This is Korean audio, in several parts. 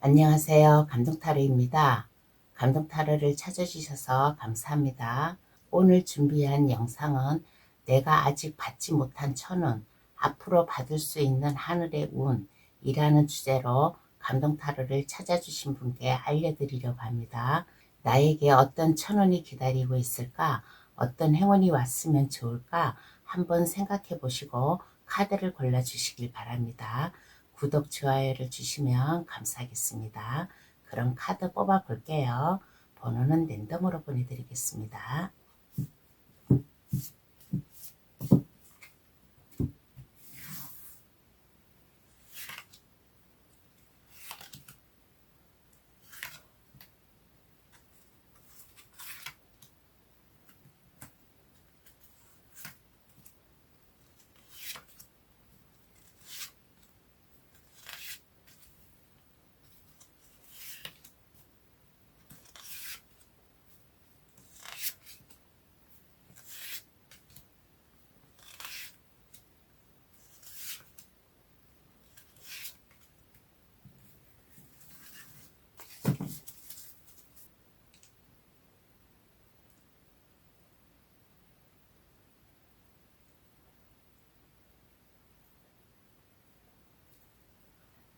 안녕하세요. 감동타로입니다. 감동타로를 찾아주셔서 감사합니다. 오늘 준비한 영상은 내가 아직 받지 못한 천운, 앞으로 받을 수 있는 하늘의 운이라는 주제로 감동타로를 찾아주신 분께 알려드리려고 합니다. 나에게 어떤 천운이 기다리고 있을까? 어떤 행운이 왔으면 좋을까? 한번 생각해 보시고 카드를 골라주시길 바랍니다. 구독, 좋아요를 주시면 감사하겠습니다. 그럼 카드 뽑아 볼게요. 번호는 랜덤으로 보내드리겠습니다.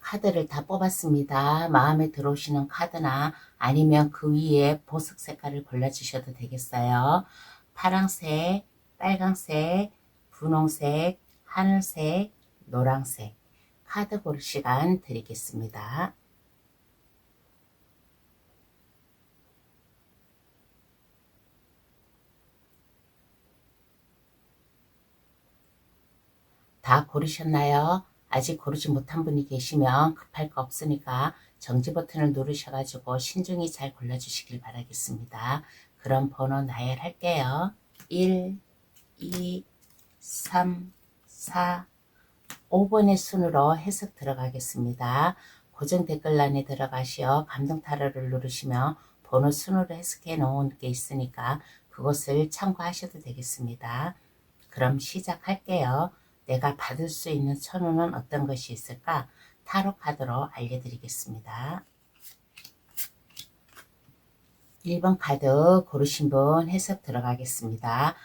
카드를 다 뽑았습니다. 마음에 들어오시는 카드나 아니면 그 위에 보석 색깔을 골라주셔도 되겠어요. 파랑색, 빨강색, 분홍색, 하늘색, 노란색 카드 고를 시간 드리겠습니다. 다 고르셨나요? 아직 고르지 못한 분이 계시면 급할 거 없으니까 정지 버튼을 누르셔가지고 신중히 잘 골라주시길 바라겠습니다. 그럼 번호 나열할게요. 1, 2, 3, 4, 5번의 순으로 해석 들어가겠습니다. 고정 댓글란에 들어가시어 감동타로를 누르시면 번호 순으로 해석해 놓은 게 있으니까 그것을 참고하셔도 되겠습니다. 그럼 시작할게요. 내가 받을 수 있는 천운은 어떤 것이 있을까? 타로 카드로 알려드리겠습니다. 1번 카드 고르신 분 해석 들어가겠습니다.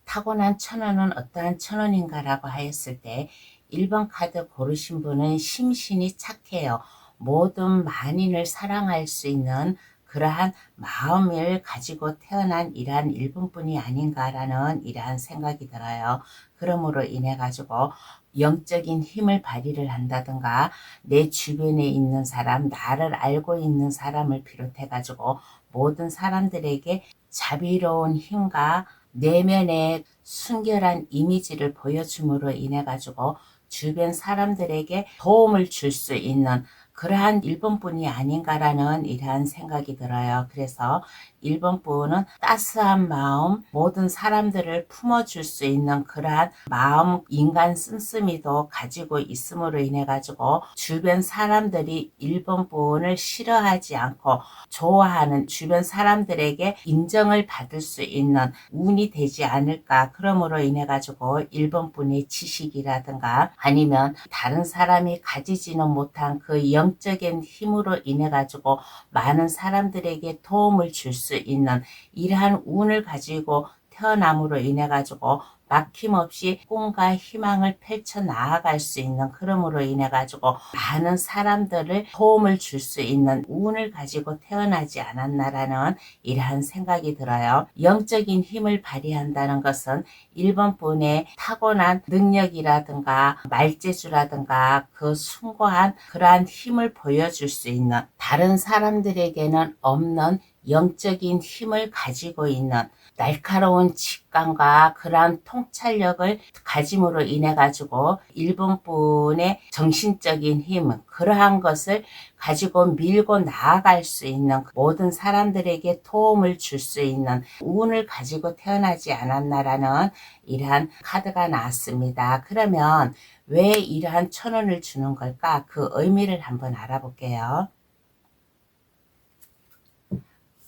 타고난 천운은 어떠한 천운인가 라고 하였을 때 1번 카드 고르신 분은 심신이 착해요. 모든 만인을 사랑할 수 있는 그러한 마음을 가지고 태어난 이러한 1번뿐이 아닌가라는 이러한 생각이 들어요. 그러므로 인해 가지고 영적인 힘을 발휘를 한다든가 내 주변에 있는 사람, 나를 알고 있는 사람을 비롯해 가지고 모든 사람들에게 자비로운 힘과 내면의 순결한 이미지를 보여줌으로 인해 가지고 주변 사람들에게 도움을 줄 수 있는 그러한 1번뿐이 아닌가라는 이러한 생각이 들어요. 그래서 1번뿐은 따스한 마음, 모든 사람들을 품어줄 수 있는 그러한 마음, 인간 씀씀이도 가지고 있음으로 인해 가지고 주변 사람들이 1번뿐을 싫어하지 않고 좋아하는 주변 사람들에게 인정을 받을 수 있는 운이 되지 않을까. 그러므로 인해 가지고 1번뿐의 지식이라든가 아니면 다른 사람이 가지지는 못한 그 영적인 힘으로 인해 가지고 많은 사람들에게 도움을 줄 수 있는 이러한 운을 가지고 태어남으로 인해 가지고 막힘없이 꿈과 희망을 펼쳐 나아갈 수 있는 그러므로 인해 가지고 많은 사람들을 도움을 줄 수 있는 운을 가지고 태어나지 않았나라는 이러한 생각이 들어요. 영적인 힘을 발휘한다는 것은 1번뿐의 타고난 능력이라든가 말재주라든가 그 숭고한 그러한 힘을 보여줄 수 있는 다른 사람들에게는 없는 영적인 힘을 가지고 있는 날카로운 직감과 그러한 통찰력을 가짐으로 인해 가지고 1번뿐의 정신적인 힘 그러한 것을 가지고 밀고 나아갈 수 있는 모든 사람들에게 도움을 줄 수 있는 운을 가지고 태어나지 않았나라는 이러한 카드가 나왔습니다. 그러면 왜 이러한 천운을 주는 걸까? 그 의미를 한번 알아볼게요.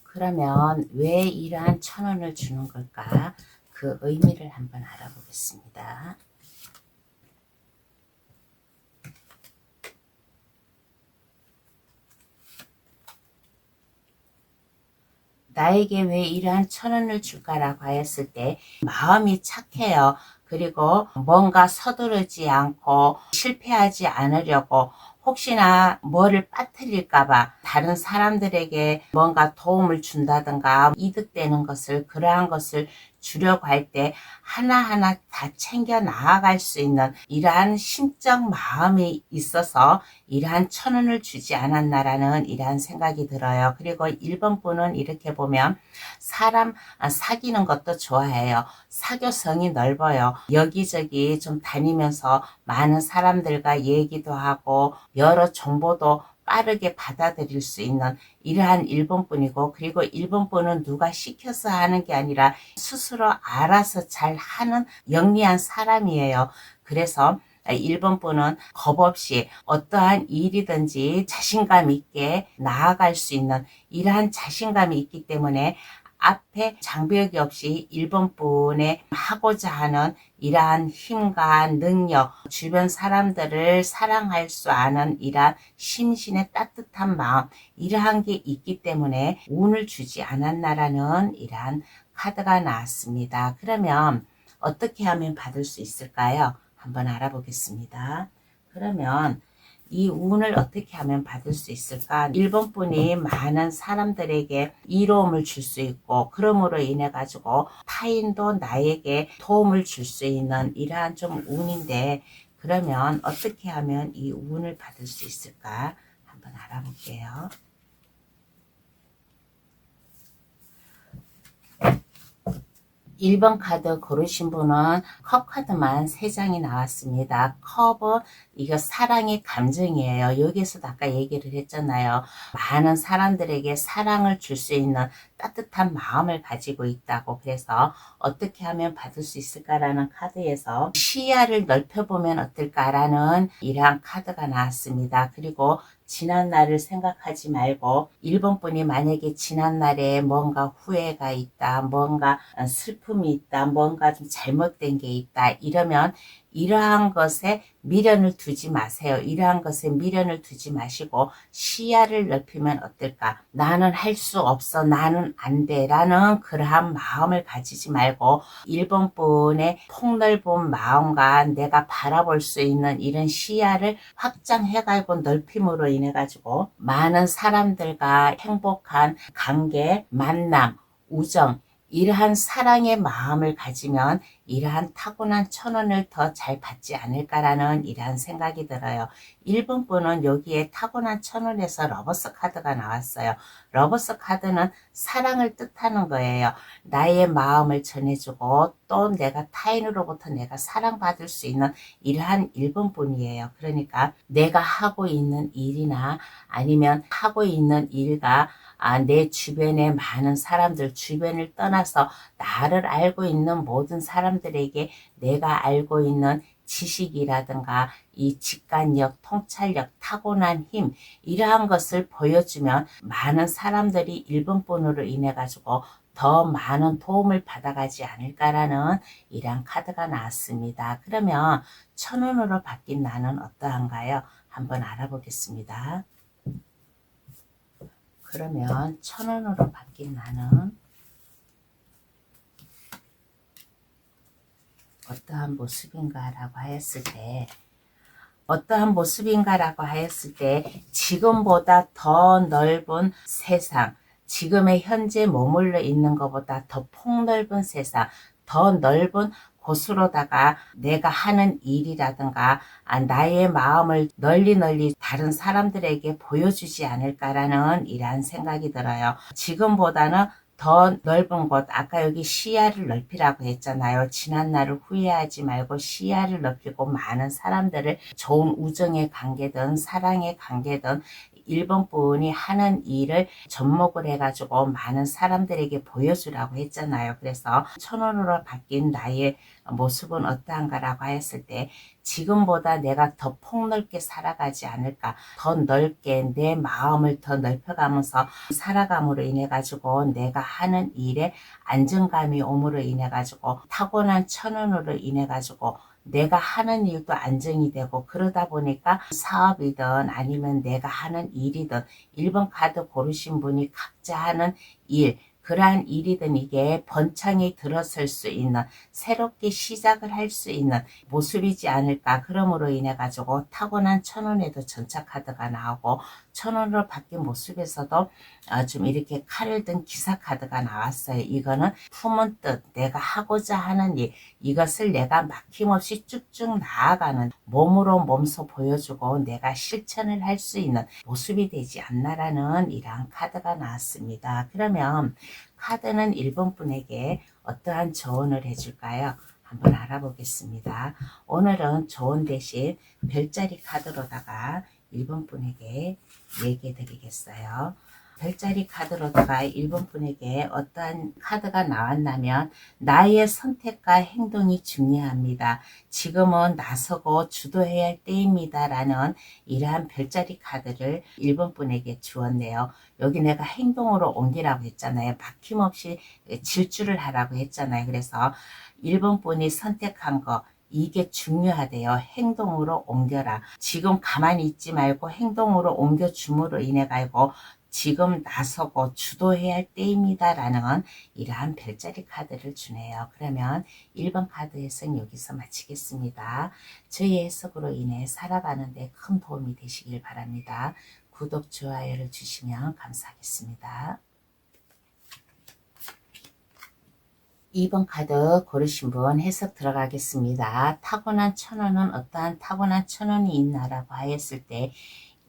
그러면 왜 이러한 천운을 주는 걸까? 그 의미를 한번 알아보겠습니다. 나에게 왜 이러한 1,000원을 줄까라고 하였을 때 마음이 착해요. 그리고 뭔가 서두르지 않고 실패하지 않으려고 혹시나 뭐를 빠뜨릴까봐 다른 사람들에게 뭔가 도움을 준다든가 이득되는 것을 그러한 것을 주려고 할 때 하나하나 다 챙겨 나아갈 수 있는 이러한 심적 마음이 있어서 이러한 1,000원을 주지 않았나라는 이러한 생각이 들어요. 그리고 1번 분은 이렇게 보면 사람 사귀는 것도 좋아해요. 사교성이 넓어요. 여기저기 좀 다니면서 많은 사람들과 얘기도 하고 여러 정보도 빠르게 받아들일 수 있는 이러한 1번 분이고, 그리고 1번 분은 누가 시켜서 하는 게 아니라 스스로 알아서 잘 하는 영리한 사람이에요. 그래서 1번 분은 겁 없이 어떠한 일이든지 자신감 있게 나아갈 수 있는 이러한 자신감이 있기 때문에 앞에 장벽이 없이 1번 분의 하고자 하는 이러한 힘과 능력, 주변 사람들을 사랑할 수 아는 이러한 심신의 따뜻한 마음, 이러한 게 있기 때문에 운을 주지 않았나라는 이러한 카드가 나왔습니다. 그러면 어떻게 하면 받을 수 있을까요? 한번 알아보겠습니다. 그러면 이 운을 어떻게 하면 받을 수 있을까? 1번 분이 많은 사람들에게 이로움을 줄 수 있고, 그러므로 인해 가지고 타인도 나에게 도움을 줄 수 있는 이러한 좀 운인데, 그러면 어떻게 하면 이 운을 받을 수 있을까? 한번 알아볼게요. 1번 카드 고르신 분은 컵 카드만 3장이 나왔습니다. 컵은 이거 사랑의 감정이에요. 여기에서도 아까 얘기를 했잖아요. 많은 사람들에게 사랑을 줄 수 있는 따뜻한 마음을 가지고 있다고. 그래서 어떻게 하면 받을 수 있을까라는 카드에서 시야를 넓혀보면 어떨까라는 이러한 카드가 나왔습니다. 그리고 지난날을 생각하지 말고 1번 분이 만약에 지난날에 뭔가 후회가 있다, 뭔가 슬픔이 있다, 뭔가 좀 잘못된 게 있다 이러면 이러한 것에 미련을 두지 마세요. 이러한 것에 미련을 두지 마시고 시야를 넓히면 어떨까? 나는 할 수 없어, 나는 안 돼 라는 그러한 마음을 가지지 말고 1번 분의 폭넓은 마음과 내가 바라볼 수 있는 이런 시야를 확장해가지고 넓힘으로 인해 가지고 많은 사람들과 행복한 관계, 만남, 우정, 이러한 사랑의 마음을 가지면 이러한 타고난 1,000원을 더 잘 받지 않을까라는 이러한 생각이 들어요. 1번 분은 여기에 타고난 1,000원에서 러버스 카드가 나왔어요. 러버스 카드는 사랑을 뜻하는 거예요. 나의 마음을 전해주고 또 내가 타인으로부터 내가 사랑받을 수 있는 이러한 1번 분이에요. 그러니까 내가 하고 있는 일이나 아니면 하고 있는 일과 내 주변의 많은 사람들, 주변을 떠나서 나를 알고 있는 모든 사람들에게 내가 알고 있는 지식이라든가 이 직관력, 통찰력, 타고난 힘 이러한 것을 보여주면 많은 사람들이 1번 분으로 인해 가지고 더 많은 도움을 받아가지 않을까라는 이러한 카드가 나왔습니다. 그러면 1,000원으로 바뀐 나는 어떠한가요? 한번 알아보겠습니다. 그러면 1,000원으로 바뀐 나는 어떠한 모습인가라고 하였을 때, 어떠한 모습인가라고 하였을 때 지금보다 더 넓은 세상, 지금의 현재 머물러 있는 것보다 더 폭넓은 세상, 더 넓은 곳으로다가 내가 하는 일이라든가 나의 마음을 널리 다른 사람들에게 보여주지 않을까라는 이러한 생각이 들어요. 지금보다는 더 넓은 곳, 아까 여기 시야를 넓히라고 했잖아요. 지난날을 후회하지 말고 시야를 넓히고 많은 사람들을 좋은 우정의 관계든 사랑의 관계든 1번 분이 하는 일을 접목을 해가지고 많은 사람들에게 보여주라고 했잖아요. 그래서 1,000원으로 바뀐 나의 모습은 어떠한가라고 하였을 때 지금보다 내가 더 폭넓게 살아가지 않을까, 더 넓게 내 마음을 더 넓혀가면서 살아감으로 인해 가지고 내가 하는 일에 안정감이 옴으로 인해 가지고 타고난 1,000원으로 인해 가지고 내가 하는 일도 안정이 되고, 그러다 보니까 사업이든 아니면 내가 하는 일이든 1번 카드 고르신 분이 각자 하는 일, 그러한 일이든 이게 번창이 들어설 수 있는 새롭게 시작을 할 수 있는 모습이지 않을까. 그러므로 인해 가지고 타고난 천운에도 전차카드가 나오고 천운으로 바뀐 모습에서도 좀 이렇게 칼을 든 기사카드가 나왔어요. 이거는 품은 뜻, 내가 하고자 하는 일, 이것을 내가 막힘없이 쭉쭉 나아가는 몸으로 몸소 보여주고 내가 실천을 할 수 있는 모습이 되지 않나라는 이러한 카드가 나왔습니다. 그러면 카드는 1번 분에게 어떠한 조언을 해줄까요? 한번 알아보겠습니다. 오늘은 조언 대신 별자리 카드로다가 1번 분에게 얘기해 드리겠어요. 별자리 카드로다가 1번 분에게 어떠한 카드가 나왔냐면 나의 선택과 행동이 중요합니다. 지금은 나서고 주도해야 할 때입니다. 라는 이러한 별자리 카드를 1번 분에게 주었네요. 여기 내가 행동으로 옮기라고 했잖아요. 막힘없이 질주를 하라고 했잖아요. 그래서 1번 분이 선택한 거 이게 중요하대요. 행동으로 옮겨라. 지금 가만히 있지 말고 행동으로 옮겨줌으로 인해 가지고 지금 나서고 주도해야 할 때입니다. 라는 이러한 별자리 카드를 주네요. 그러면 1번 카드에서는 여기서 마치겠습니다. 저희 해석으로 인해 살아가는 데 큰 도움이 되시길 바랍니다. 구독, 좋아요를 주시면 감사하겠습니다. 2번 카드 고르신 분 해석 들어가겠습니다. 타고난 천원은 어떠한 타고난 천원이 있나라고 하였을 때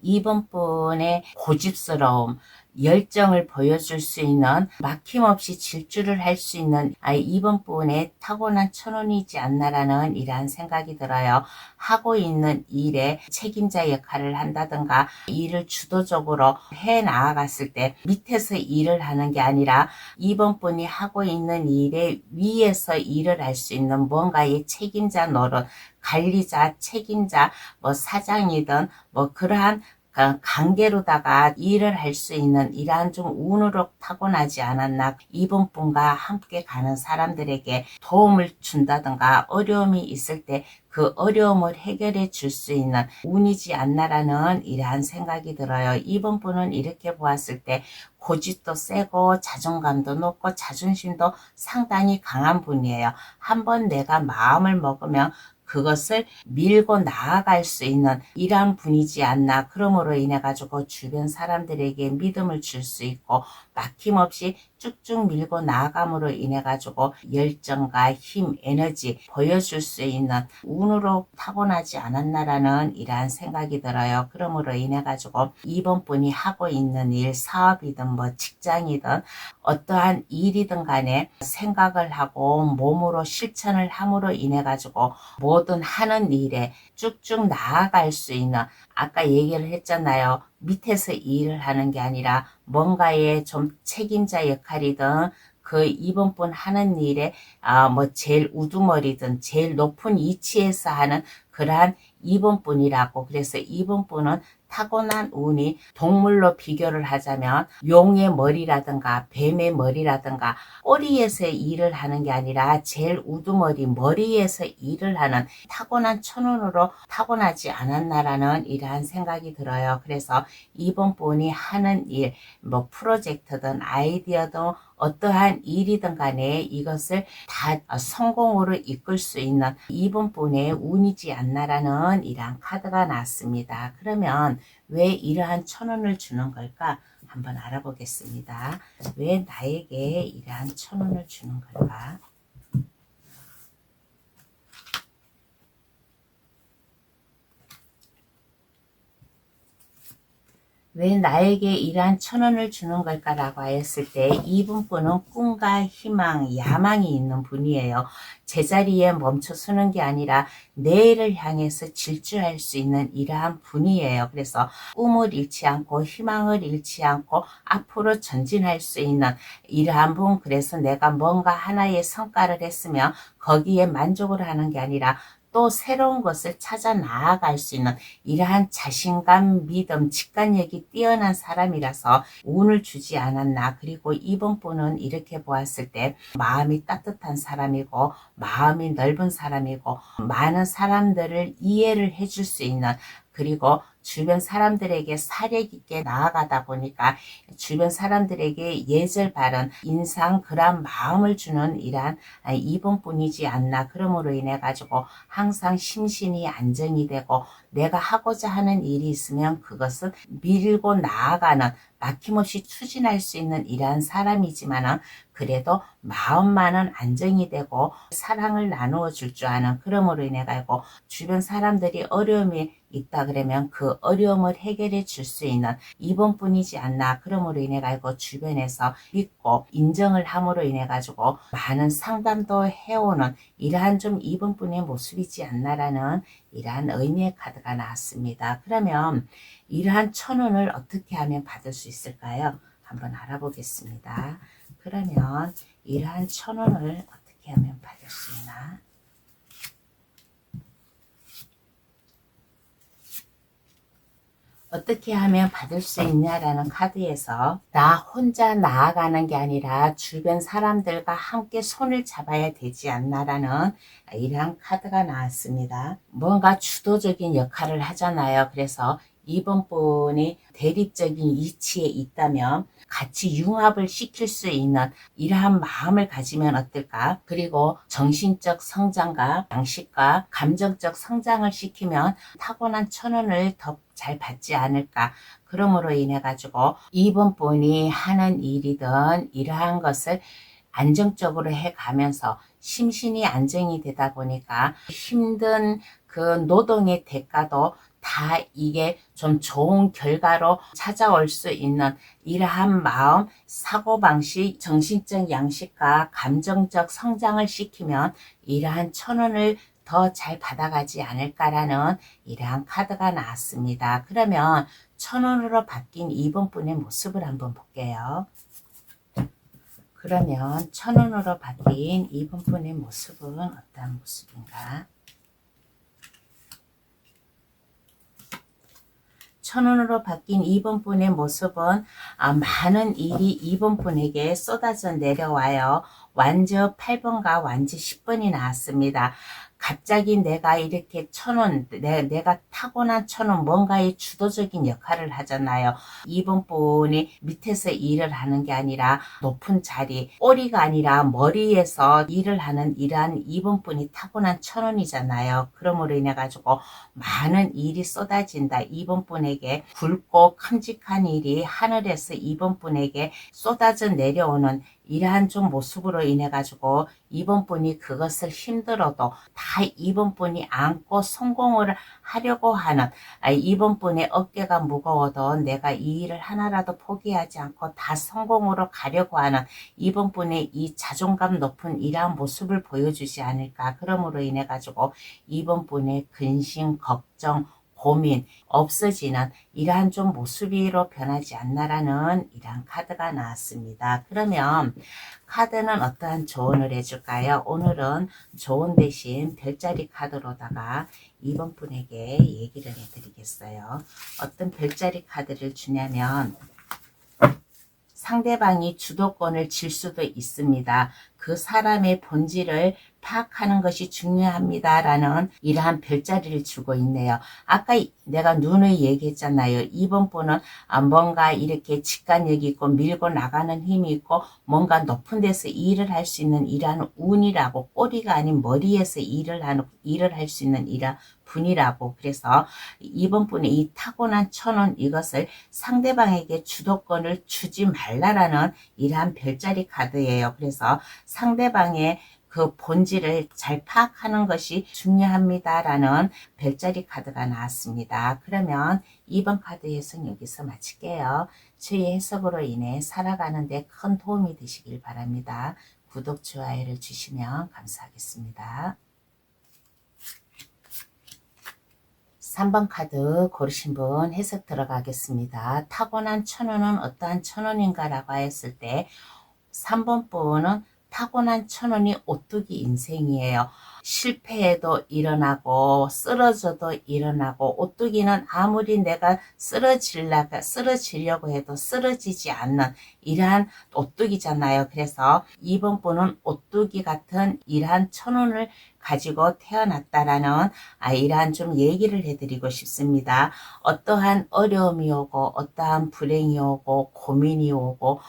2번 분의 고집스러움, 열정을 보여줄 수 있는 막힘없이 질주를 할 수 있는 2번 분의 타고난 천운이지 않나라는 이러한 생각이 들어요. 하고 있는 일에 책임자 역할을 한다든가 일을 주도적으로 해 나아갔을 때 밑에서 일을 하는 게 아니라 2번 분이 하고 있는 일에 위에서 일을 할 수 있는 뭔가의 책임자 노릇, 관리자, 책임자, 뭐 사장이든 뭐 그러한 관계로다가 일을 할 수 있는 이러한 좀 운으로 타고나지 않았나. 2번 분과 함께 가는 사람들에게 도움을 준다든가 어려움이 있을 때 그 어려움을 해결해 줄 수 있는 운이지 않나라는 이러한 생각이 들어요. 2번 분은 이렇게 보았을 때 고집도 세고 자존감도 높고 자존심도 상당히 강한 분이에요. 한번 내가 마음을 먹으면 그것을 밀고 나아갈 수 있는 이러한 분이지 않나. 그러므로 인해 가지고 주변 사람들에게 믿음을 줄 수 있고 막힘없이 쭉쭉 밀고 나아감으로 인해 가지고 열정과 힘, 에너지 보여줄 수 있는 운으로 타고나지 않았나라는 이러한 생각이 들어요. 그러므로 인해 가지고 2번 분이 하고 있는 일, 사업이든 뭐 직장이든 어떠한 일이든 간에 생각을 하고 몸으로 실천을 함으로 인해 가지고 모든 하는 일에 쭉쭉 나아갈 수 있는, 아까 얘기를 했잖아요. 밑에서 일을 하는 게 아니라 뭔가의 좀 책임자 역할이든 그 2번 분 하는 일에 뭐 제일 우두머리든 제일 높은 위치에서 하는 그러한 2번 분이라고. 그래서 2번 분은 타고난 운이 동물로 비교를 하자면 용의 머리라든가 뱀의 머리라든가 꼬리에서 일을 하는 게 아니라 제일 우두머리 머리에서 일을 하는 타고난 천운으로 타고나지 않았나라는 이러한 생각이 들어요. 그래서 2번 분이 하는 일, 뭐 프로젝트든 아이디어든 어떠한 일이든 간에 이것을 다 성공으로 이끌 수 있는 2번 분의 운이지 않나라는 이러한 카드가 나왔습니다. 그러면 왜 이러한 천운을 주는 걸까? 한번 알아보겠습니다. 왜 나에게 이러한 천운을 주는 걸까? 왜 나에게 이러한 천원을 주는 걸까라고 하였을 때 2번 분은 꿈과 희망, 야망이 있는 분이에요. 제자리에 멈춰 서는 게 아니라 내일을 향해서 질주할 수 있는 이러한 분이에요. 그래서 꿈을 잃지 않고 희망을 잃지 않고 앞으로 전진할 수 있는 이러한 분. 그래서 내가 뭔가 하나의 성과를 했으면 거기에 만족을 하는 게 아니라 또 새로운 것을 찾아 나아갈 수 있는 이러한 자신감, 믿음, 직관력이 뛰어난 사람이라서 운을 주지 않았나. 그리고 2번 분은 이렇게 보았을 때 마음이 따뜻한 사람이고 마음이 넓은 사람이고 많은 사람들을 이해를 해줄 수 있는 그리고 주변 사람들에게 사력 있게 나아가다 보니까 주변 사람들에게 예절 바른 인상 그런 마음을 주는 이러한 이분뿐이지 않나. 그러므로 인해 가지고 항상 심신이 안정이 되고 내가 하고자 하는 일이 있으면 그것은 밀고 나아가는, 막힘없이 추진할 수 있는 이러한 사람이지만은 그래도 마음만은 안정이 되고 사랑을 나누어 줄 줄 아는, 그러므로 인해 가지고 주변 사람들이 어려움이 있다 그러면 그 어려움을 해결해 줄 수 있는 이분뿐이지 않나. 그러므로 인해 가지고 주변에서 믿고 인정을 함으로 인해 가지고 많은 상담도 해오는 이러한 좀 이분뿐의 모습이지 않나라는 이러한 의미의 카드가 나왔습니다. 그러면 이러한 1,000원을 어떻게 하면 받을 수 있을까요? 한번 알아보겠습니다. 그러면 이러한 1,000원을 어떻게 하면 받을 수 있나? 어떻게 하면 받을 수 있냐라는 카드에서 나 혼자 나아가는 게 아니라 주변 사람들과 함께 손을 잡아야 되지 않나라는 이러한 카드가 나왔습니다. 뭔가 주도적인 역할을 하잖아요. 그래서 이번 분이 대립적인 위치에 있다면 같이 융합을 시킬 수 있는 이러한 마음을 가지면 어떨까? 그리고 정신적 성장과 양식과 감정적 성장을 시키면 타고난 1,000원을 더 잘 받지 않을까. 그러므로 인해 가지고 이번 분이 하는 일이든 이러한 것을 안정적으로 해가면서 심신이 안정이 되다 보니까 힘든 그 노동의 대가도 다 이게 좀 좋은 결과로 찾아올 수 있는 이러한 마음, 사고방식, 정신적 양식과 감정적 성장을 시키면 이러한 1,000원을 더 잘 받아가지 않을까라는 이러한 카드가 나왔습니다. 그러면 1,000원으로 바뀐 이번 분의 모습을 한번 볼게요. 그러면 1,000원으로 바뀐 이번 분의 모습은 어떤 모습인가? 1,000원으로 바뀐 이번 분의 모습은 많은 일이 이번 분에게 쏟아져 내려와요. 완저 8번과 완저 10번이 나왔습니다. 갑자기 내가 이렇게 1,000원, 내가 타고난 1,000원, 뭔가의 주도적인 역할을 하잖아요. 이번 분이 밑에서 일을 하는 게 아니라 높은 자리, 꼬리가 아니라 머리에서 일을 하는 이러한 이번 분이 타고난 1,000원이잖아요. 그러므로 인해 가지고 많은 일이 쏟아진다. 이번 분에게 굵고 큼직한 일이 하늘에서 이번 분에게 쏟아져 내려오는 이러한 좀 모습으로 인해 가지고 이번 분이 그것을 힘들어도 다 이번 분이 안고 성공을 하려고 하는, 이번 분의 어깨가 무거워도 내가 이 일을 하나라도 포기하지 않고 다 성공으로 가려고 하는 이번 분의 이 자존감 높은 이러한 모습을 보여주지 않을까. 그러므로 인해 가지고 이번 분의 근심, 걱정, 고민 없어지는 이러한 좀 모습으로 변하지 않나라는 이러한 카드가 나왔습니다. 그러면 카드는 어떠한 조언을 해줄까요? 오늘은 조언 대신 별자리 카드로다가 이번 분에게 얘기를 해드리겠어요. 어떤 별자리 카드를 주냐면 상대방이 주도권을 질 수도 있습니다. 그 사람의 본질을 파악하는 것이 중요합니다. 라는 이러한 별자리를 주고 있네요. 아까 내가 눈을 얘기했잖아요. 이번 분은 뭔가 이렇게 직관력이 있고 밀고 나가는 힘이 있고 뭔가 높은 데서 일을 할 수 있는 이러한 운이라고, 꼬리가 아닌 머리에서 일을 할 수 있는 이러한 분이라고. 그래서 이번 분의 이 타고난 1,000원, 이것을 상대방에게 주도권을 주지 말라라는 이러한 별자리 카드예요. 그래서 상대방의 그 본질을 잘 파악하는 것이 중요합니다라는 별자리 카드가 나왔습니다. 그러면 2번 카드 해석 여기서 마칠게요. 저희 해석으로 인해 살아가는 데 큰 도움이 되시길 바랍니다. 구독, 좋아요를 주시면 감사하겠습니다. 3번 카드 고르신 분 해석 들어가겠습니다. 타고난 1,000원은 어떠한 1,000원인가 라고 했을 때 3번 분은 타고난 1,000원이 오뚜기 인생이에요. 실패해도 일어나고 쓰러져도 일어나고, 오뚜기는 아무리 내가 쓰러지려고 해도 쓰러지지 않는 이러한 오뚜기잖아요. 그래서 이번 분은 오뚜기 같은 이러한 1,000원을 가지고 태어났다라는 이러한 좀 얘기를 해드리고 싶습니다. 어떠한 어려움이 오고 어떠한 불행이 오고 고민이 오고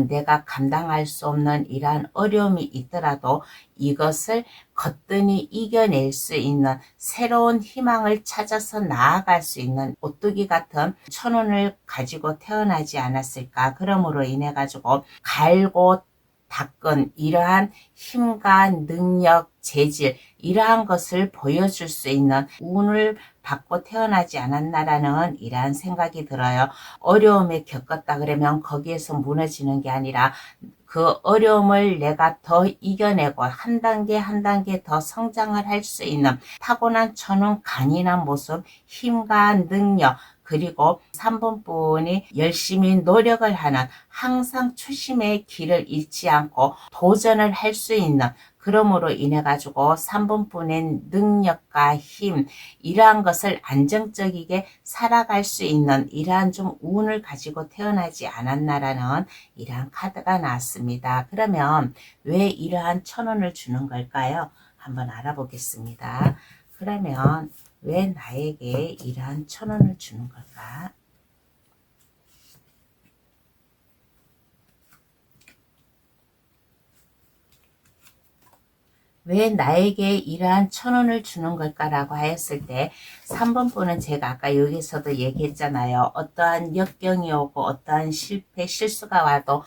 내가 감당할 수 없는 이러한 어려움이 있더라도 이것을 거뜬히 이겨낼 수 있는 새로운 희망을 찾아서 나아갈 수 있는 오뚜기 같은 천운을 가지고 태어나지 않았을까. 그러므로 인해 가지고 갈고 닦은 이러한 힘과 능력, 재질 이러한 것을 보여줄 수 있는 운을 받고 태어나지 않았나라는 이러한 생각이 들어요. 어려움에 겪었다 그러면 거기에서 무너지는 게 아니라 그 어려움을 내가 더 이겨내고 한 단계 한 단계 더 성장을 할 수 있는 타고난 천운 강인한 모습, 힘과 능력, 그리고 3번 분이 열심히 노력을 하는 항상 초심의 길을 잃지 않고 도전을 할 수 있는, 그러므로 인해 가지고 3번 분의 능력과 힘 이러한 것을 안정적이게 살아갈 수 있는 이러한 좀 운을 가지고 태어나지 않았나라는 이러한 카드가 나왔습니다. 그러면 왜 이러한 천운을 주는 걸까요? 한번 알아보겠습니다. 그러면 왜 나에게 이러한 천운을 주는 걸까? 왜 나에게 이러한 천운을 주는 걸까라고 하였을 때 3번 분은 제가 아까 여기서도 얘기했잖아요. 어떠한 역경이 오고 어떠한 실패, 실수가 와도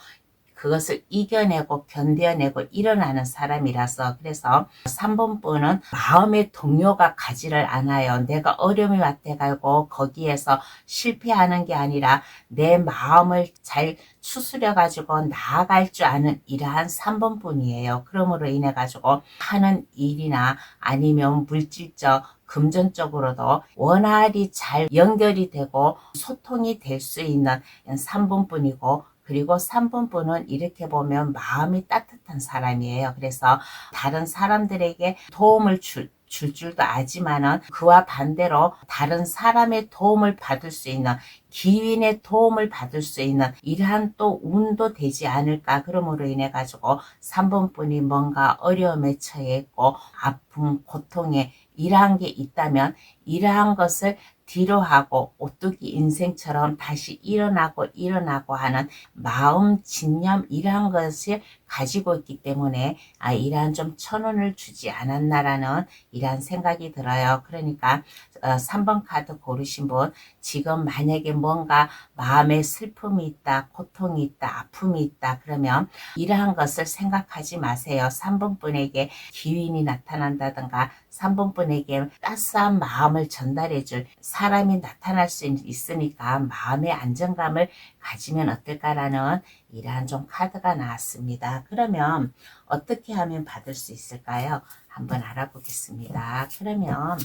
그것을 이겨내고 견뎌내고 일어나는 사람이라서, 그래서 3번 분은 마음의 동요가 가지를 않아요. 내가 어려움이 왔대가고 거기에서 실패하는 게 아니라 내 마음을 잘 추스려 가지고 나아갈 줄 아는 이러한 3번 분이에요. 그러므로 인해 가지고 하는 일이나 아니면 물질적 금전적으로도 원활히 잘 연결이 되고 소통이 될 수 있는 3번 분이고, 그리고 3번 분은 이렇게 보면 마음이 따뜻한 사람이에요. 그래서 다른 사람들에게 도움을 줄 줄도 알지만은 그와 반대로 다른 사람의 도움을 받을 수 있는, 기인의 도움을 받을 수 있는 이러한 또 운도 되지 않을까. 그러므로 인해 가지고 3번 분이 뭔가 어려움에 처해 있고 아픔, 고통에 이러한 게 있다면 이러한 것을 뒤로 하고 오뚜기 인생처럼 다시 일어나고 하는 마음, 진념 이러한 것을 가지고 있기 때문에 이러한 좀 천운을 주지 않았나라는 이러한 생각이 들어요. 그러니까 3번 카드 고르신 분, 지금 만약에 뭔가 마음에 슬픔이 있다, 고통이 있다, 아픔이 있다 그러면 이러한 것을 생각하지 마세요. 3번 분에게 기운이 나타난다든가 3번 분에게 따스한 마음을 전달해 줄 사람이 나타날 수 있으니까 마음의 안정감을 가지면 어떨까라는 이러한 좀 카드가 나왔습니다. 그러면 어떻게 하면 받을 수 있을까요? 한번 알아보겠습니다. 그러면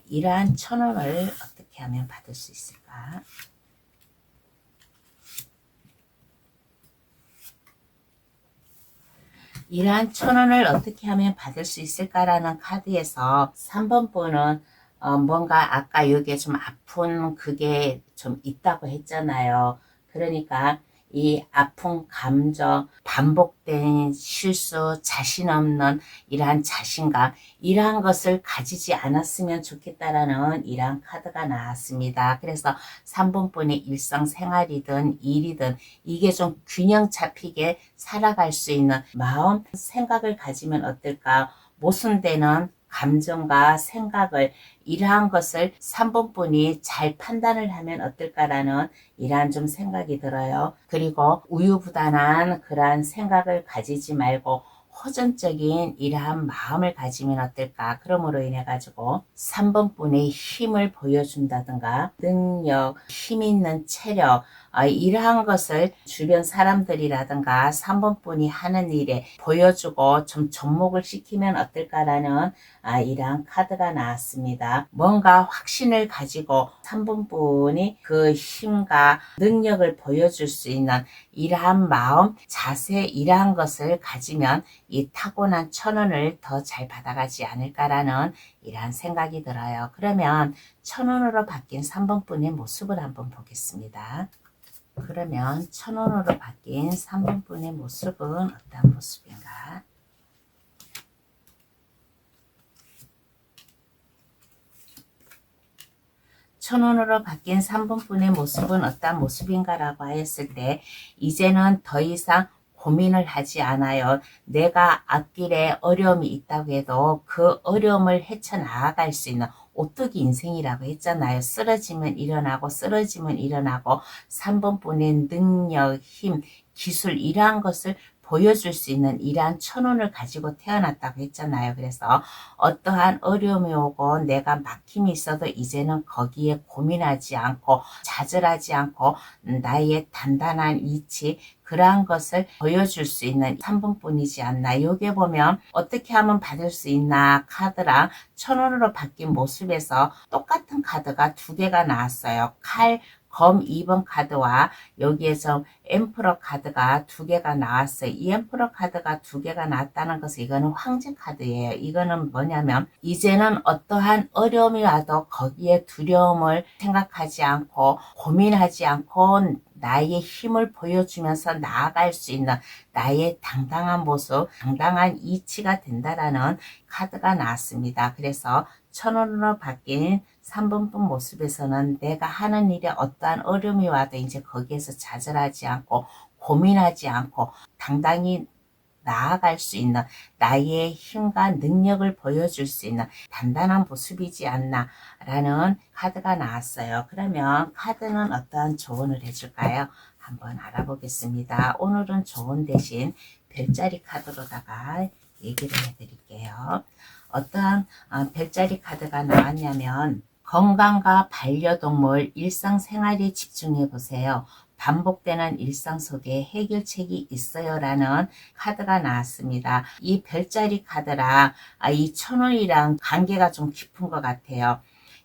이러한 천원을 어떻게 하면 받을 수 있을까? 이러한 천원을 어떻게 하면 받을 수 있을까라는 카드에서 3번 분은 뭔가 아까 여기에 좀 아픈 그게 좀 있다고 했잖아요. 그러니까 이 아픈 감정, 반복된 실수, 자신 없는 이러한 자신감, 이러한 것을 가지지 않았으면 좋겠다라는 이러한 카드가 나왔습니다. 그래서 3번 분의 일상생활이든 일이든 이게 좀 균형 잡히게 살아갈 수 있는 마음, 생각을 가지면 어떨까? 모순되는 감정과 생각을, 이러한 것을 3번 분이 잘 판단을 하면 어떨까라는 이러한 좀 생각이 들어요. 그리고 우유부단한 그러한 생각을 가지지 말고 호전적인 이러한 마음을 가지면 어떨까. 그러므로 인해 가지고 3번 분의 힘을 보여준다든가 능력, 힘 있는 체력, 이러한 것을 주변 사람들이라든가 3번 분이 하는 일에 보여주고 좀 접목을 시키면 어떨까라는 이러한 카드가 나왔습니다. 뭔가 확신을 가지고 3번 분이 그 힘과 능력을 보여줄 수 있는 이러한 마음, 자세, 이러한 것을 가지면 이 타고난 천운을 더 잘 받아가지 않을까라는 이러한 생각이 들어요. 그러면 천운으로 바뀐 3번 분의 모습을 한번 보겠습니다. 그러면 천원으로 바뀐 3번 분의 모습은 어떤 모습인가? 천원으로 바뀐 3번분의 모습은 어떤 모습인가라고 하였을 때 이제는 더 이상 고민을 하지 않아요. 내가 앞길에 어려움이 있다고 해도 그 어려움을 헤쳐나갈 수 있는 오뚜기 인생이라고 했잖아요. 쓰러지면 일어나고 쓰러지면 일어나고 3번분의 능력, 힘, 기술 이러한 것을 보여줄 수 있는 이러한 천운을 가지고 태어났다고 했잖아요. 그래서 어떠한 어려움이 오고 내가 막힘이 있어도 이제는 거기에 고민하지 않고 좌절하지 않고 나의 단단한 이치 그러한 것을 보여줄 수 있는 3번뿐이지 않나. 여기에 보면 어떻게 하면 받을 수 있나 카드랑 천원으로 바뀐 모습에서 똑같은 카드가 두 개가 나왔어요. 칼, 검 2번 카드와 여기에서 엠프러 카드가 두 개가 나왔어요. 이 엠프러 카드가 두 개가 나왔다는 것은 이거는 황제 카드예요. 이거는 뭐냐면 이제는 어떠한 어려움이 와도 거기에 두려움을 생각하지 않고 고민하지 않고 나의 힘을 보여주면서 나아갈 수 있는 나의 당당한 모습, 당당한 이치가 된다라는 카드가 나왔습니다. 그래서 천원으로 바뀐 3번분 모습에서는 내가 하는 일에 어떠한 어려움이 와도 이제 거기에서 좌절하지 않고 고민하지 않고 당당히 나아갈 수 있는 나의 힘과 능력을 보여줄 수 있는 단단한 모습이지 않나 라는 카드가 나왔어요. 그러면 카드는 어떠한 조언을 해줄까요? 한번 알아보겠습니다. 오늘은 조언 대신 별자리 카드로다가 얘기를 해드릴게요. 어떠한 별자리 카드가 나왔냐면 건강과 반려동물 일상생활에 집중해 보세요. 반복되는 일상 속에 해결책이 있어요 라는 카드가 나왔습니다. 이 별자리 카드랑 이 천원이랑 관계가 좀 깊은 것 같아요.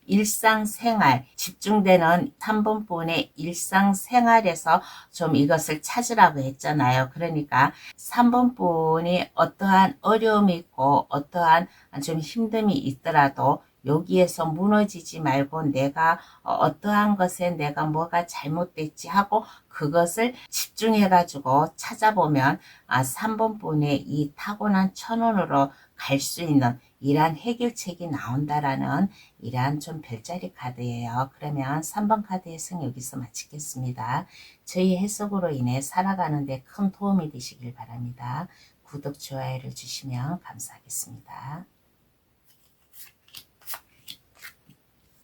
일상생활, 집중되는 3번분의 일상생활에서 좀 이것을 찾으라고 했잖아요. 그러니까 3번분이 어떠한 어려움이 있고 어떠한 좀 힘듦이 있더라도 여기에서 무너지지 말고 내가 어떠한 것에 내가 뭐가 잘못됐지 하고 그것을 집중해 가지고 찾아보면 3번분의 이 타고난 천원으로 갈 수 있는 이러한 해결책이 나온다라는 이러한 좀 별자리 카드예요. 그러면 3번 카드 해석 여기서 마치겠습니다. 저희 해석으로 인해 살아가는데 큰 도움이 되시길 바랍니다. 구독, 좋아요를 주시면 감사하겠습니다.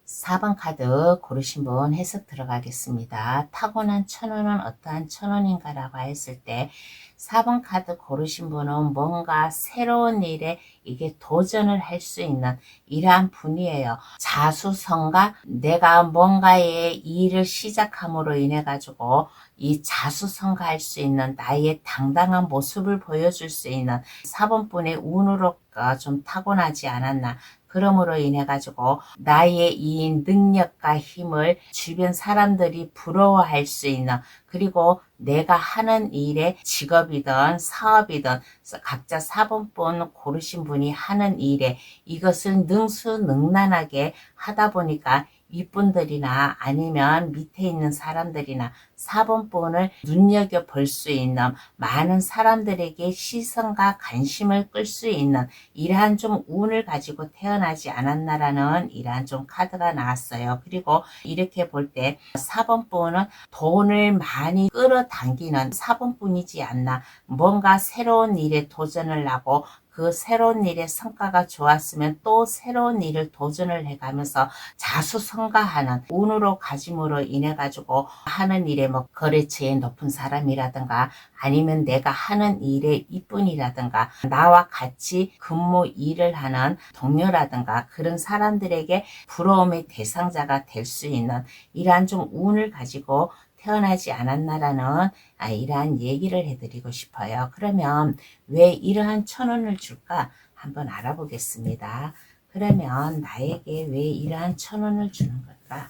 4번 카드 고르신 분 해석 들어가겠습니다. 타고난 천원은 어떠한 천원인가 라고 했을 때 4번 카드 고르신 분은 뭔가 새로운 일에 이게 도전을 할 수 있는 이러한 분이에요. 자수성가 내가 뭔가의 일을 시작함으로 인해 가지고 이 자수성가할 수 있는 나의 당당한 모습을 보여줄 수 있는 4번분의 운으로 좀 타고나지 않았나. 그러므로 인해 가지고 나의 이 능력과 힘을 주변 사람들이 부러워할 수 있는 그리고 내가 하는 일에 직업이든 사업이든 각자 4번분 고르신 분이 하는 일에 이것을 능수능란하게 하다 보니까 윗분들이나 아니면 밑에 있는 사람들이나 4번분을 눈여겨볼 수 있는 많은 사람들에게 시선과 관심을 끌 수 있는 이러한 좀 운을 가지고 태어나지 않았나라는 이러한 좀 카드가 나왔어요. 그리고 이렇게 볼 때 4번분은 돈을 많이 끌어당기는 4번분이지 않나. 뭔가 새로운 일에 도전을 하고 그 새로운 일의 성과가 좋았으면 또 새로운 일을 도전을 해가면서 자수성가하는 운으로 가짐으로 인해 가지고 하는 일에 뭐 거래처에 높은 사람이라든가 아니면 내가 하는 일에 이쁜이라든가 나와 같이 근무 일을 하는 동료라든가 그런 사람들에게 부러움의 대상자가 될 수 있는 이러한 좀 운을 가지고 태어나지 않았나라는 이러한 얘기를 해드리고 싶어요. 그러면 왜 이러한 천원을 줄까 한번 알아보겠습니다. 그러면 나에게 왜 이러한 천원을 주는 걸까?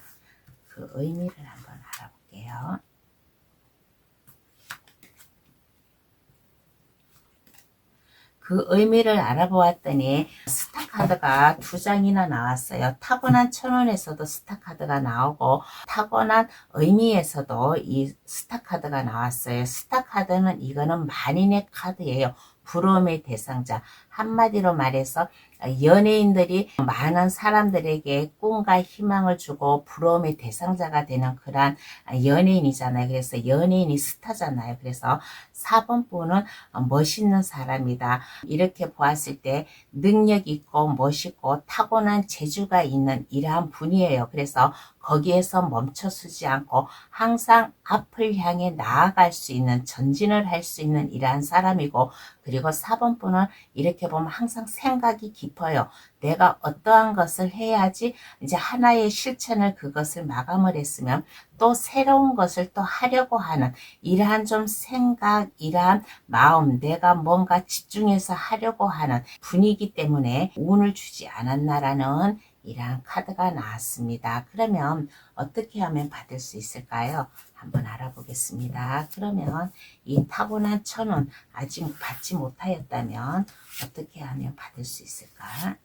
그 의미를 한번 알아볼게요. 그 의미를 알아보았더니 스타카드가 두 장이나 나왔어요. 타고난 천원에서도 스타카드가 나오고 타고난 의미에서도 이 스타카드가 나왔어요. 스타카드는 이거는 만인의 카드예요. 부러움의 대상자. 한마디로 말해서 연예인들이 많은 사람들에게 꿈과 희망을 주고 부러움의 대상자가 되는 그런 연예인이잖아요. 그래서 연예인이 스타잖아요. 그래서 4번 분은 멋있는 사람이다. 이렇게 보았을 때 능력 있고 멋있고 타고난 재주가 있는 이러한 분이에요. 그래서 거기에서 멈춰서지 않고 항상 앞을 향해 나아갈 수 있는, 전진을 할 수 있는 이러한 사람이고, 그리고 4번 분은 이렇게 보면 항상 생각이 깊어요. 내가 어떠한 것을 해야지 이제 하나의 실천을 그것을 마감을 했으면 또 새로운 것을 또 하려고 하는 이러한 좀 생각, 이러한 마음, 내가 뭔가 집중해서 하려고 하는 분이기 때문에 운을 주지 않았나라는 이러한 카드가 나왔습니다. 그러면 어떻게 하면 받을 수 있을까요? 한번 알아보겠습니다. 그러면 이 타고난 천운 아직 받지 못하였다면 어떻게 하면 받을 수 있을까?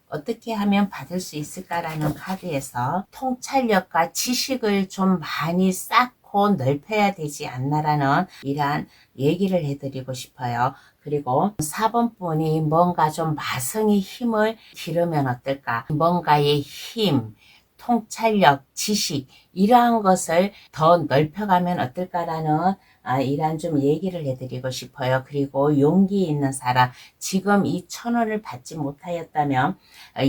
어떻게 하면 받을 수 있을까라는 카드에서 통찰력과 지식을 좀 많이 쌓고 넓혀야 되지 않나라는 이러한 얘기를 해드리고 싶어요. 그리고 4번 분이 뭔가 좀 마성의 힘을 기르면 어떨까? 뭔가의 힘, 통찰력, 지식 이러한 것을 더 넓혀가면 어떨까라는 이러한 좀 얘기를 해드리고 싶어요. 그리고 용기 있는 사람, 지금 이 천원을 받지 못하였다면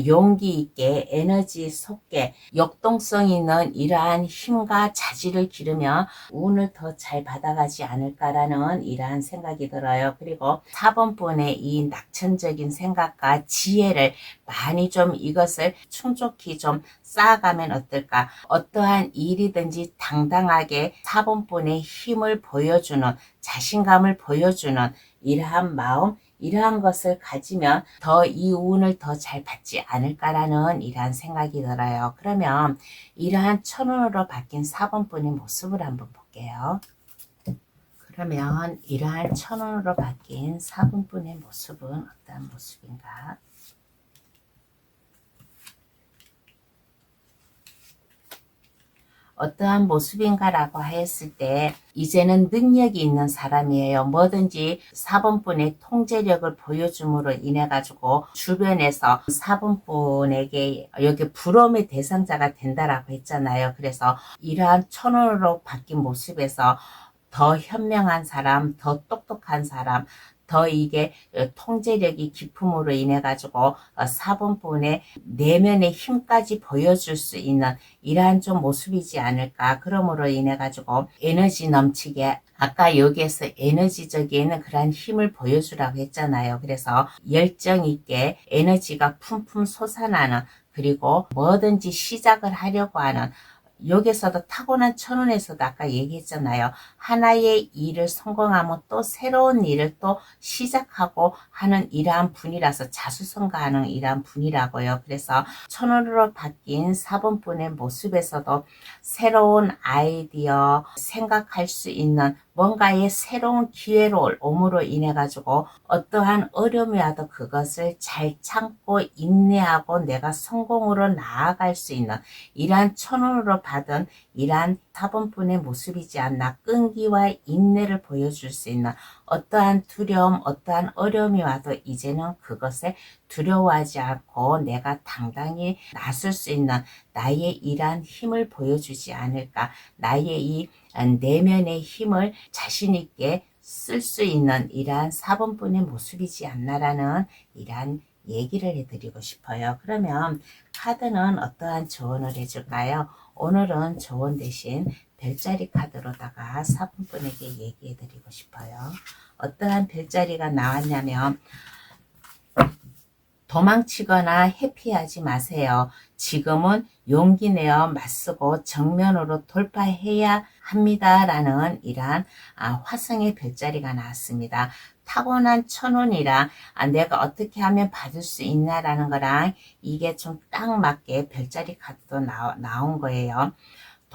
용기 있게 에너지 솟게 역동성 있는 이러한 힘과 자질을 기르며 운을 더 잘 받아가지 않을까라는 이러한 생각이 들어요. 그리고 4번 분의 이 낙천적인 생각과 지혜를 많이 좀 이것을 충족히 좀 쌓아가면 어떨까? 어떠한 일이든지 당당하게 4번 분의 힘을 보여주는, 자신감을 보여주는 이러한 마음, 이러한 것을 가지면 더 이 운을 더 잘 받지 않을까라는 이러한 생각이 들어요. 그러면 이러한 천운으로 바뀐 4번 분의 모습을 한번 볼게요. 그러면 이러한 천운으로 바뀐 4번 분의 모습은 어떤 모습인가? 어떠한 모습인가라고 하였을 때 이제는 능력이 있는 사람이에요. 뭐든지 4번분의 통제력을 보여줌으로 인해 가지고 주변에서 4번분에게 여기 부러움의 대상자가 된다라고 했잖아요. 그래서 이러한 천원으로 바뀐 모습에서 더 현명한 사람, 더 똑똑한 사람, 더 이게 통제력이 깊음으로 인해 가지고 4번분의 내면의 힘까지 보여줄 수 있는 이러한 좀 모습이지 않을까. 그러므로 인해 가지고 에너지 넘치게, 아까 여기에서 에너지적인 그러한 힘을 보여주라고 했잖아요. 그래서 열정 있게 에너지가 품품 솟아나는, 그리고 뭐든지 시작을 하려고 하는, 여기서도 타고난 천운에서도 아까 얘기했잖아요. 하나의 일을 성공하면 또 새로운 일을 또 시작하고 하는 이러한 분이라서 자수성가하는 이러한 분이라고요. 그래서 천운으로 바뀐 4번 분의 모습에서도 새로운 아이디어, 생각할 수 있는 뭔가의 새로운 기회로 옴으로 인해 가지고 어떠한 어려움이 와도 그것을 잘 참고 인내하고 내가 성공으로 나아갈 수 있는 이러한 천운으로 받은 이러한 4번분의 모습이지 않나. 끈기와 인내를 보여줄 수 있는 어떠한 두려움, 어떠한 어려움이 와도 이제는 그것에 두려워하지 않고 내가 당당히 나설 수 있는 나의 이러한 힘을 보여주지 않을까. 나의 이 내면의 힘을 자신 있게 쓸 수 있는 이러한 4번분의 모습이지 않나라는 이러한 얘기를 해드리고 싶어요. 그러면 카드는 어떠한 조언을 해줄까요? 오늘은 조언 대신 별자리 카드로다가 4번분에게 얘기해드리고 싶어요. 어떠한 별자리가 나왔냐면 도망치거나 회피하지 마세요. 지금은 용기 내어 맞서고 정면으로 돌파해야 합니다라는 이러한 화성의 별자리가 나왔습니다. 타고난 천운이라 내가 어떻게 하면 받을 수 있나라는 거랑 이게 좀 딱 맞게 별자리 카드도 나온 거예요.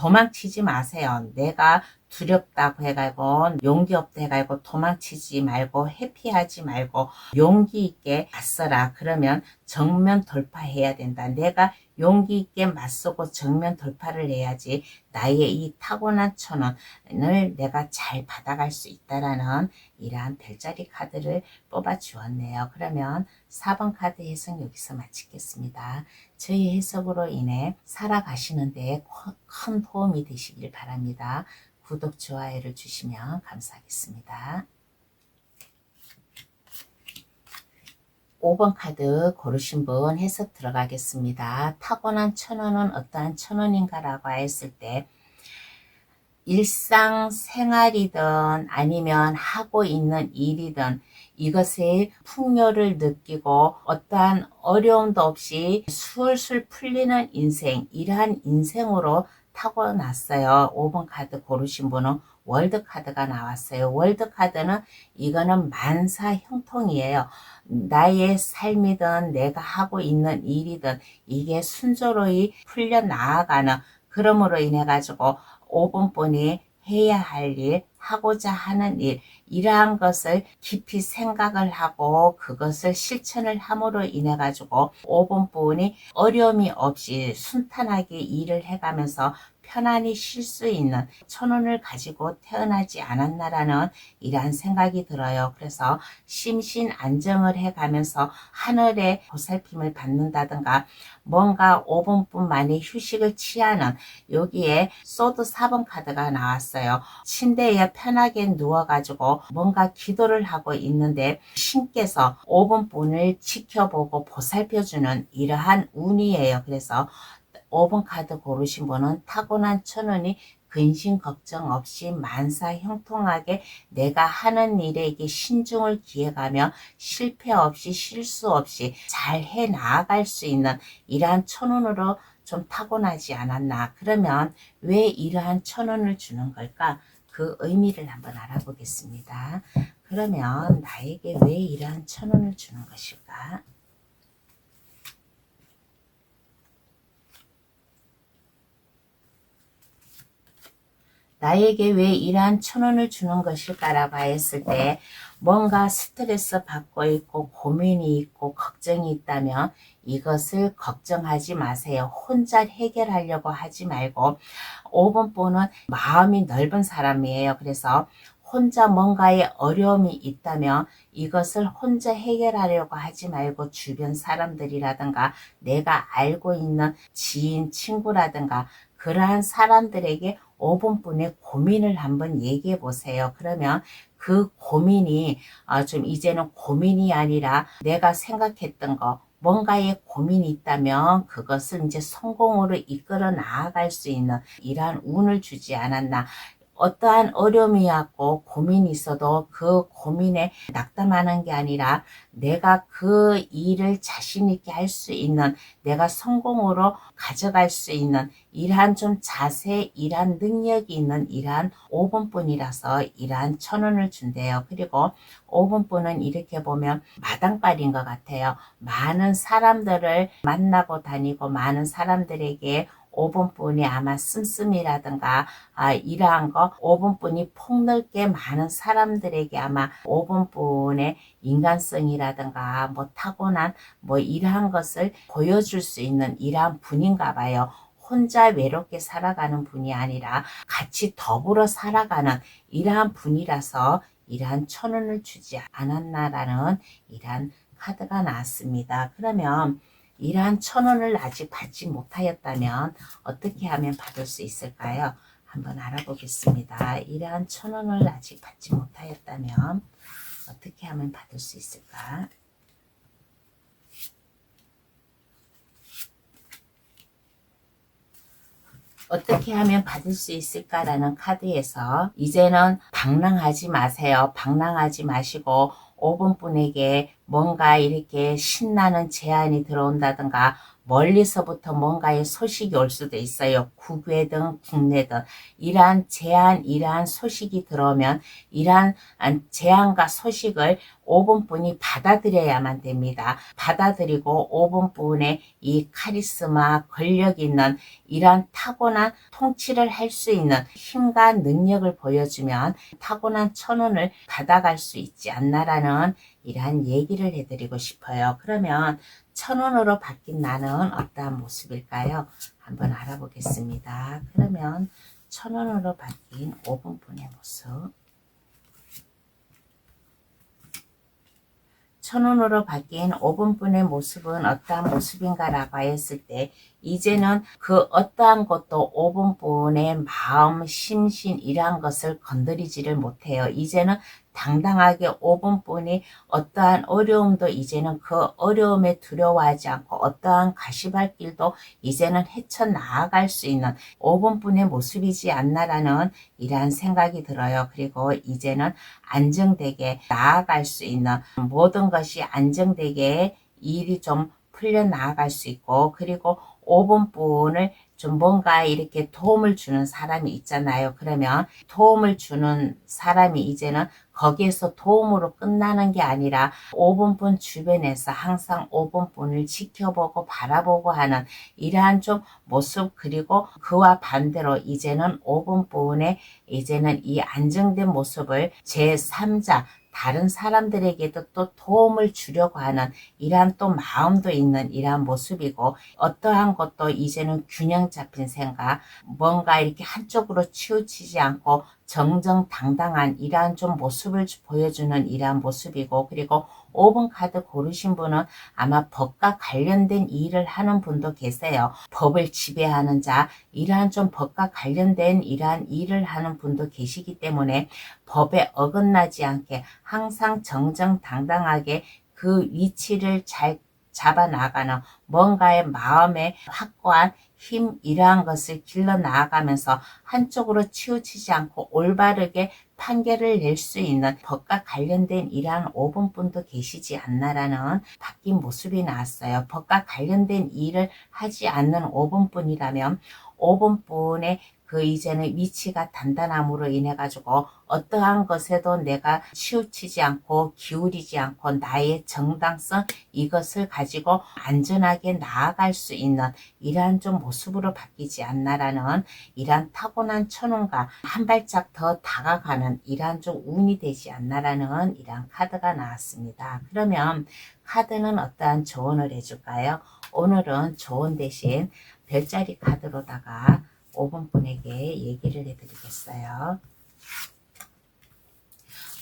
도망치지 마세요. 내가 두렵다고 해가지고 용기 없다 해가지고 도망치지 말고 회피하지 말고 용기 있게 맞서라. 그러면 정면 돌파해야 된다. 내가 용기 있게 맞서고 정면 돌파를 해야지 나의 이 타고난 천원을 내가 잘 받아갈 수 있다라는 이러한 별자리 카드를 뽑아 주었네요. 그러면 4번 카드 해석 여기서 마치겠습니다. 저희 해석으로 인해 살아가시는 데 큰 도움이 되시길 바랍니다. 구독, 좋아요를 주시면 감사하겠습니다. 5번 카드 고르신 분 해석 들어가겠습니다. 타고난 천원은 어떠한 천원인가 라고 했을 때 일상생활이든 아니면 하고 있는 일이든 이것의 풍요를 느끼고 어떠한 어려움도 없이 술술 풀리는 인생, 이러한 인생으로 타고났어요. 5번 카드 고르신 분은 월드 카드가 나왔어요. 월드 카드는 이거는 만사 형통이에요. 나의 삶이든 내가 하고 있는 일이든 이게 순조로이 풀려 나아가는, 그러므로 인해 가지고 5번 분이 해야 할 일, 하고자 하는 일, 이러한 것을 깊이 생각을 하고 그것을 실천을 함으로 인해 가지고 5번 분이 어려움이 없이 순탄하게 일을 해가면서 편안히 쉴 수 있는 천원을 가지고 태어나지 않았나라는 이러한 생각이 들어요. 그래서 심신 안정을 해가면서 하늘의 보살핌을 받는다든가 뭔가 5분뿐만이 휴식을 취하는, 여기에 소드 4번 카드가 나왔어요. 침대에 편하게 누워가지고 뭔가 기도를 하고 있는데 신께서 5분뿐을 지켜보고 보살펴주는 이러한 운이에요. 그래서 5번 카드 고르신 분은 타고난 천운이 근심 걱정 없이 만사 형통하게 내가 하는 일에 이게 신중을 기해가며 실패 없이 실수 없이 잘 해 나아갈 수 있는 이러한 천운으로 좀 타고나지 않았나. 그러면 왜 이러한 천운을 주는 걸까? 그 의미를 한번 알아보겠습니다. 그러면 나에게 왜 이러한 천운을 주는 것일까? 나에게 왜 이러한 천원을 주는 것일까라고 했을 때 뭔가 스트레스 받고 있고 고민이 있고 걱정이 있다면 이것을 걱정하지 마세요. 혼자 해결하려고 하지 말고 5번 분은 마음이 넓은 사람이에요. 그래서 혼자 뭔가에 어려움이 있다면 이것을 혼자 해결하려고 하지 말고 주변 사람들이라든가 내가 알고 있는 지인, 친구라든가 그러한 사람들에게 5분분의 고민을 한번 얘기해 보세요. 그러면 그 고민이 좀 이제는 고민이 아니라 내가 생각했던 거, 뭔가에 고민이 있다면 그것을 이제 성공으로 이끌어 나아갈 수 있는 이러한 운을 주지 않았나. 어떠한 어려움이 왔고 고민이 있어도 그 고민에 낙담하는 게 아니라 내가 그 일을 자신 있게 할 수 있는, 내가 성공으로 가져갈 수 있는 이러한 좀 자세, 이러한 능력이 있는 이러한 5번 분이라서 이러한 천원을 준대요. 그리고 5번 분은 이렇게 보면 마당발인 것 같아요. 많은 사람들을 만나고 다니고 많은 사람들에게 5번 분이 아마 씀씀이라든가 이러한 거 5번 분이 폭넓게 많은 사람들에게 아마 5번 분의 인간성이라든가 뭐 타고난 뭐 이러한 것을 보여줄 수 있는 이러한 분인가 봐요. 혼자 외롭게 살아가는 분이 아니라 같이 더불어 살아가는 이러한 분이라서 이러한 천운을 주지 않았나라는 이러한 카드가 나왔습니다. 그러면 이러한 천원을 아직 받지 못하였다면 어떻게 하면 받을 수 있을까요? 한번 알아보겠습니다. 이러한 천원을 아직 받지 못하였다면 어떻게 하면 받을 수 있을까? 어떻게 하면 받을 수 있을까라는 카드에서 이제는 방랑하지 마세요. 방랑하지 마시고 5번 분에게 뭔가 이렇게 신나는 제안이 들어온다든가 멀리서부터 뭔가의 소식이 올 수도 있어요. 국외든 국내든 이러한 제안, 이러한 소식이 들어오면 이러한 제안과 소식을 5번분이 받아들여야만 됩니다. 받아들이고 5번분의 이 카리스마, 권력 있는 이러한 타고난 통치를 할 수 있는 힘과 능력을 보여주면 타고난 천운을 받아갈 수 있지 않나라는 이러한 얘기를 해드리고 싶어요. 그러면 천운으로 바뀐 나는 어떠한 모습일까요? 한번 알아보겠습니다. 그러면 천운으로 바뀐 5번분의 모습. 천운으로 바뀐 5번분의 모습은 어떠한 모습인가라고 했을 때 이제는 그 어떠한 것도 5번분의 마음, 심신 이러한 것을 건드리지를 못해요. 이제는 당당하게 5번분이 어떠한 어려움도 이제는 그 어려움에 두려워하지 않고 어떠한 가시밭길도 이제는 헤쳐나아갈 수 있는 5번분의 모습이지 않나라는 이러한 생각이 들어요. 그리고 이제는 안정되게 나아갈 수 있는 모든 것이 안정되게 일이 좀 풀려 나아갈 수 있고 그리고 5번분을 좀 뭔가 이렇게 도움을 주는 사람이 있잖아요. 그러면 도움을 주는 사람이 이제는 거기에서 도움으로 끝나는 게 아니라 5번분 주변에서 항상 5번분을 지켜보고 바라보고 하는 이러한 좀 모습 그리고 그와 반대로 이제는 5번분의 이제는 이 안정된 모습을 제3자 다른 사람들에게도 또 도움을 주려고 하는 이러한 또 마음도 있는 이러한 모습이고 어떠한 것도 이제는 균형 잡힌 생각 뭔가 이렇게 한쪽으로 치우치지 않고 정정당당한 이러한 좀 모습을 보여주는 이러한 모습이고 그리고 5번 카드 고르신 분은 아마 법과 관련된 일을 하는 분도 계세요. 법을 지배하는 자 이러한 좀 법과 관련된 이러한 일을 하는 분도 계시기 때문에 법에 어긋나지 않게 항상 정정당당하게 그 위치를 잘 잡아 나가는 뭔가의 마음의 확고한 힘 이러한 것을 길러 나아가면서 한쪽으로 치우치지 않고 올바르게 판결을 낼 수 있는 법과 관련된 이러한 5번분도 계시지 않나라는 바뀐 모습이 나왔어요. 법과 관련된 일을 하지 않는 5번분이라면 5번분의 그 이제는 위치가 단단함으로 인해 가지고 어떠한 것에도 내가 치우치지 않고 기울이지 않고 나의 정당성 이것을 가지고 안전하게 나아갈 수 있는 이러한 좀 모습으로 바뀌지 않나라는 이러한 타고난 천운과 한 발짝 더 다가가는 이러한 좀 운이 되지 않나라는 이러한 카드가 나왔습니다. 그러면 카드는 어떠한 조언을 해줄까요? 오늘은 조언 대신 별자리 카드로다가 5번분에게 얘기를 해드리겠어요.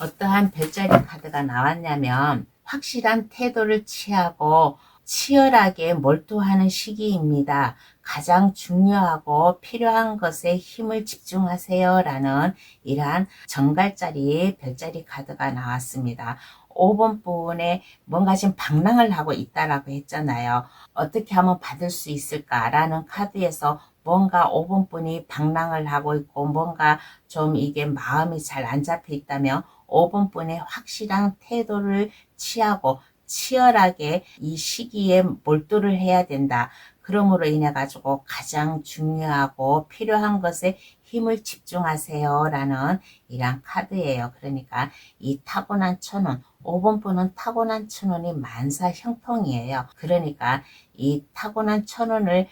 어떠한 별자리 카드가 나왔냐면 확실한 태도를 취하고 치열하게 몰두하는 시기입니다. 가장 중요하고 필요한 것에 힘을 집중하세요 라는 이러한 정갈자리 별자리 카드가 나왔습니다. 5번분에 뭔가 지금 방랑을 하고 있다라고 했잖아요. 어떻게 하면 받을 수 있을까라는 카드에서 뭔가 5번분이 방랑을 하고 있고 뭔가 좀 이게 마음이 잘 안 잡혀 있다면 5번분의 확실한 태도를 취하고 치열하게 이 시기에 몰두를 해야 된다. 그러므로 인해 가지고 가장 중요하고 필요한 것에 힘을 집중하세요 라는 이런 카드예요. 그러니까 이 타고난 천운 5번분은 타고난 천운이 만사 형통이에요. 그러니까 이 타고난 천운에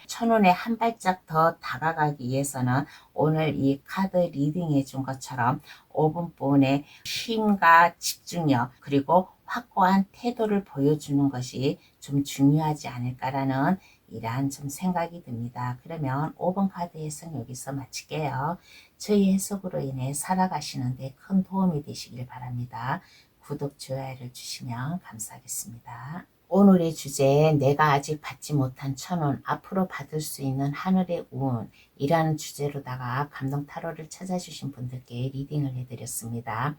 한 발짝 더 다가가기 위해서는 오늘 이 카드 리딩해 준 것처럼 5번분의 힘과 집중력 그리고 확고한 태도를 보여주는 것이 좀 중요하지 않을까라는 이러한 좀 생각이 듭니다. 그러면 5번 카드 해석 여기서 마칠게요. 저희 해석으로 인해 살아가시는데 큰 도움이 되시길 바랍니다. 구독, 좋아요를 주시면 감사하겠습니다. 오늘의 주제 내가 아직 받지 못한 천운 앞으로 받을 수 있는 하늘의 운 이라는 주제로다가 감동 타로를 찾아주신 분들께 리딩을 해드렸습니다.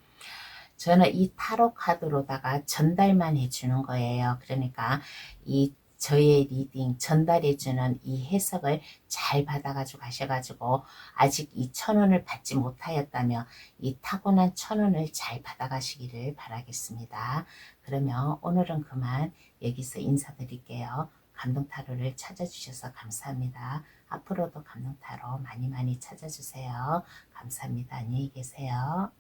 저는 이 타로 카드로다가 전달만 해주는 거예요. 그러니까 이 저의 리딩 전달해주는 이 해석을 잘 받아가지고 가셔가지고 아직 이 천운을 받지 못하였다면 이 타고난 천운을 잘 받아가시기를 바라겠습니다. 그러면 오늘은 그만 여기서 인사드릴게요. 감동타로를 찾아주셔서 감사합니다. 앞으로도 감동타로 많이 많이 찾아주세요. 감사합니다. 안녕히 계세요.